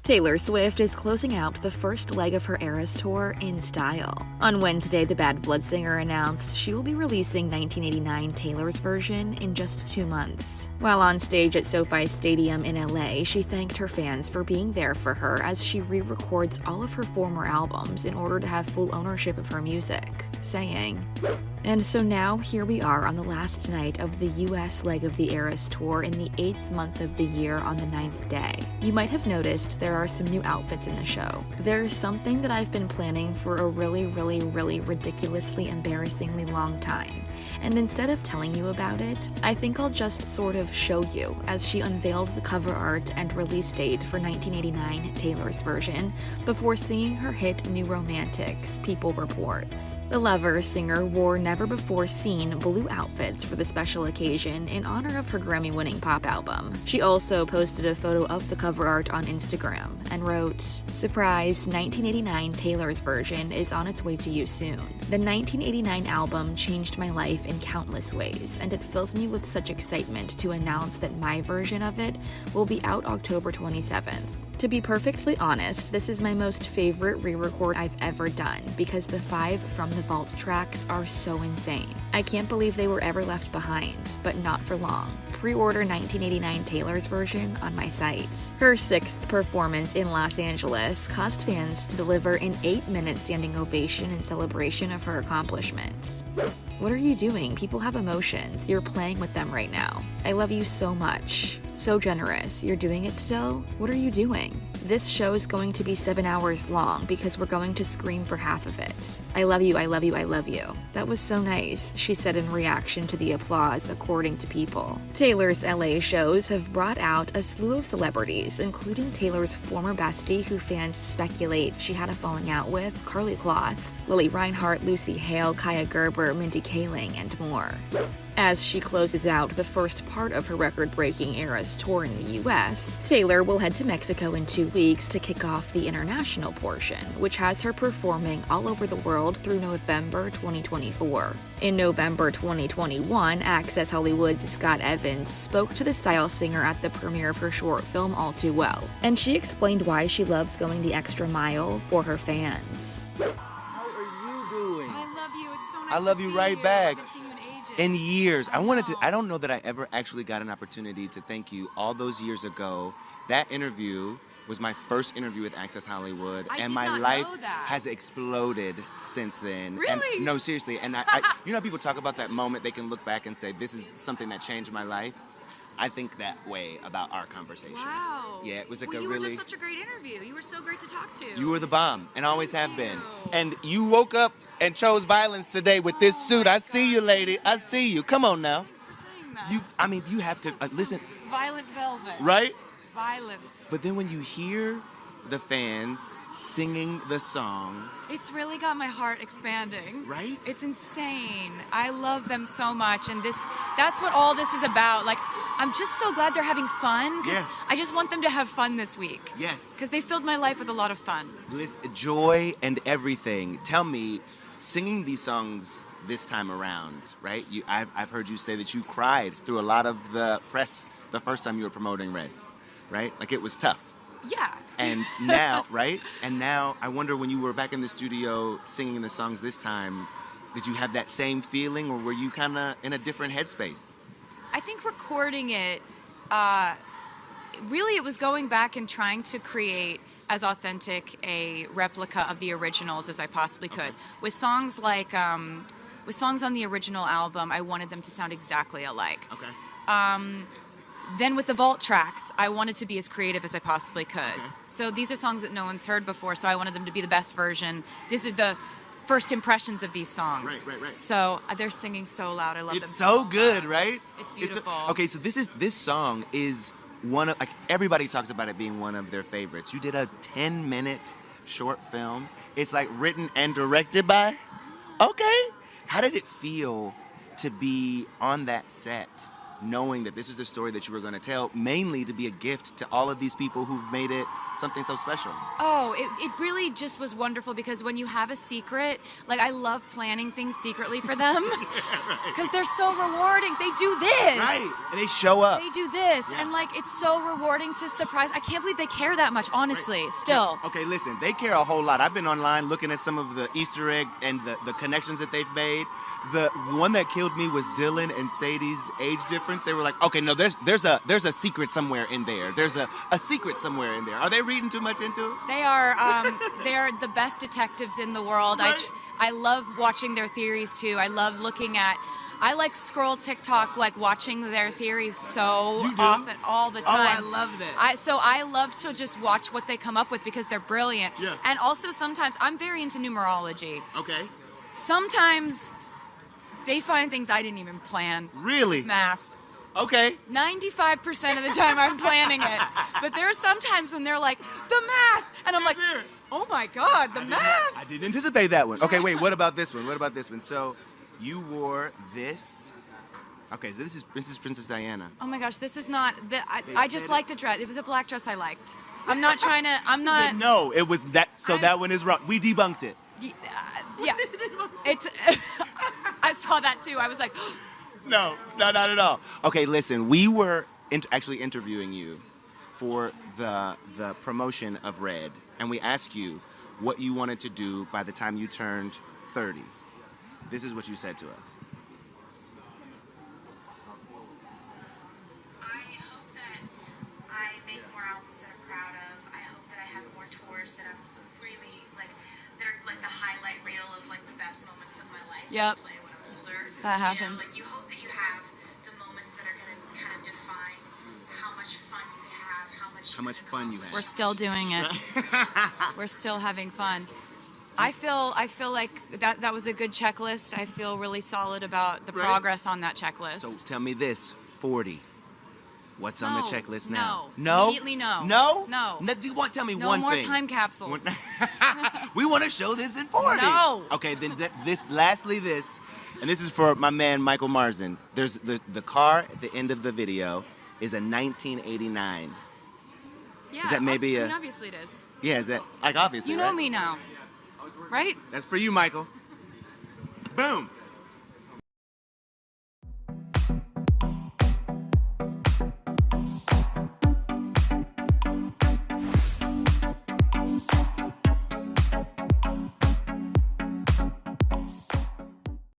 Taylor Swift is closing out the first leg of her Eras tour in style. On Wednesday, the Bad Blood singer announced she will be releasing 1989 Taylor's version in just 2 months. While on stage at SoFi Stadium in LA, she thanked her fans for being there for her as she re-records all of her former albums in order to have full ownership of her music, saying, "And so now here we are on the last night of the US leg of the Eras tour in the 8th month of the year on the 9th day. You might have noticed there are some new outfits in the show. There's something that I've been planning for a really ridiculously embarrassingly long time. And instead of telling you about it, I think I'll just sort of show you," as she unveiled the cover art and release date for 1989 Taylor's version before singing her hit New Romantics, People reports. The Lover singer wore never-before-seen blue outfits for the special occasion in honor of her Grammy-winning pop album. She also posted a photo of the cover art on Instagram and wrote, "Surprise, 1989 Taylor's version is on its way to you soon. The 1989 album changed my life in countless ways, and it fills me with such excitement to announce that my version of it will be out October 27th. To be perfectly honest, this is my most favorite re-record I've ever done because the 5 from the vault tracks are so insane. I can't believe they were ever left behind, but not for long. Pre-order 1989 Taylor's version on my site." Her 6th performance in Los Angeles caused fans to deliver an 8-minute standing ovation in celebration of her accomplishment. "What are you doing? People have emotions. You're playing with them right now. I love you so much. So generous. You're doing it still? What are you doing? This show is going to be 7 hours long because we're going to scream for half of it. I love you, I love you, I love you. That was so nice," she said in reaction to the applause, according to People. Taylor's LA shows have brought out a slew of celebrities, including Taylor's former bestie who fans speculate she had a falling out with, Karlie Kloss, Lily Reinhart, Lucy Hale, Kaya Gerber, Mindy Kaling, and more. As she closes out the first part of her record-breaking Eras tour in the US, Taylor will head to Mexico in 2 weeks to kick off the international portion, which has her performing all over the world through November 2024. In November 2021, Access Hollywood's Scott Evans spoke to the style singer at the premiere of her short film All Too Well, and she explained why she loves going the extra mile for her fans. How are you doing? I love you. It's so nice I love to you see right you. back. I haven't seen you in ages. In years. know. I don't know that I ever actually got an opportunity to thank you all those years ago. That interview was my first interview with Access Hollywood, I and did my not life know that. has exploded since then. Really? And, no, seriously. And you know how people talk about that moment, they can look back and say, this is something that changed my life? I think that way about our conversation. Wow. Yeah, it was like you a were really... just such a great interview. You were so great to talk to. You were the bomb, and always have Thank been. you. And you woke up and chose violence today with this suit. I see you, lady. I see you. Come on now. Thanks for saying that. You have to listen, Violent Velvet. right? Violence. But then when you hear the fans singing the song, It's really got my heart expanding. Right? It's insane. I love them so much, and that's what all this is about. Like, I'm just so glad they're having fun, because Yeah. I just want them to have fun this week. yes, Because they filled my life with a lot of fun. joy and everything. Tell me, singing these songs this time around, right? I've heard you say that you cried through a lot of the press the first time you were promoting Red, right? Like it was tough. Yeah. And now, right? And now, I wonder when you were back in the studio singing the songs this time, did you have that same feeling, or were you kind of in a different headspace? I think recording it, really it was going back and trying to create as authentic a replica of the originals as I possibly could. With songs like, with songs on the original album, I wanted them to sound exactly alike. Okay. Then with the vault tracks, I wanted to be as creative as I possibly could. Okay. So these are songs that no one's heard before, so I wanted them to be the best version. These are the first impressions of these songs. Right. So they're singing so loud. I love them It's so good, much. right? It's beautiful. Okay, so this song is one of, like, everybody talks about it being one of their favorites. You did a 10-minute short film. It's like written and directed by? Okay. How did it feel to be on that set, knowing that this was a story that you were going to tell, mainly to be a gift to all of these people who've made it something so special? Oh, it really just was wonderful because when you have a secret, like I love planning things secretly for them because they're so rewarding. They do this. Right. And they show up. They do this. Yeah. And like it's so rewarding to surprise. I can't believe they care that much, honestly, still. Okay, listen, they care a whole lot. I've been online looking at some of the Easter egg and the connections that they've made. The one that killed me was Dylan and Sadie's age difference. They were like, okay, no, there's a secret somewhere in there. There's a secret somewhere in there. Are they reading too much into it? They are the best detectives in the world. Right. I love watching their theories too. I love looking at. I like scroll TikTok, like watching their theories so You do? often, all the Oh, time. I love that. So I love to just watch what they come up with because they're brilliant. Yeah. And also sometimes I'm very into numerology. Okay. Sometimes they find things I didn't even plan. Really? Math. Okay. 95% of the time I'm planning it. But there are some times when they're like, the math! And I'm like, Let's hear it. oh my God, the math! I didn't anticipate that one. Okay, wait, what about this one? What about this one? So, you wore this. Okay, so this is Princess Diana. Oh my gosh, this is not, I just liked a dress. It was a black dress I liked. I'm not trying to, I'm not, No, it was that, so I'm- that one is wrong. We debunked it. Yeah. It's, I saw that too. I was like, No, not at all. Okay, listen, we were actually interviewing you for the promotion of Red, and we asked you what you wanted to do by the time you turned 30. This is what you said to us. I hope that I make more albums that I'm proud of. I hope that I have more tours that I'm really like, that are like the highlight reel of like the best moments of my life. Yep. Play when I'm older. That You know, happened. like you hope that you have the moments that are gonna kind of define how much fun you can have, how much fun you had. we're still doing it. We're still having fun. I feel like that was a good checklist. I feel really solid about the Right. progress on that checklist. So tell me this, 40. What's on the No, checklist now? no. Immediately no. No? No. Do you want tell me no one more thing? time capsules. We want to show this in 40. No. Okay, then lastly this, and this is for my man Michael Marsden. There's the car at the end of the video is a 1989. Yeah, Is that maybe I mean, a- obviously it is. Yeah, is that like obviously? You know right? me now, right? That's for you, Michael. Boom.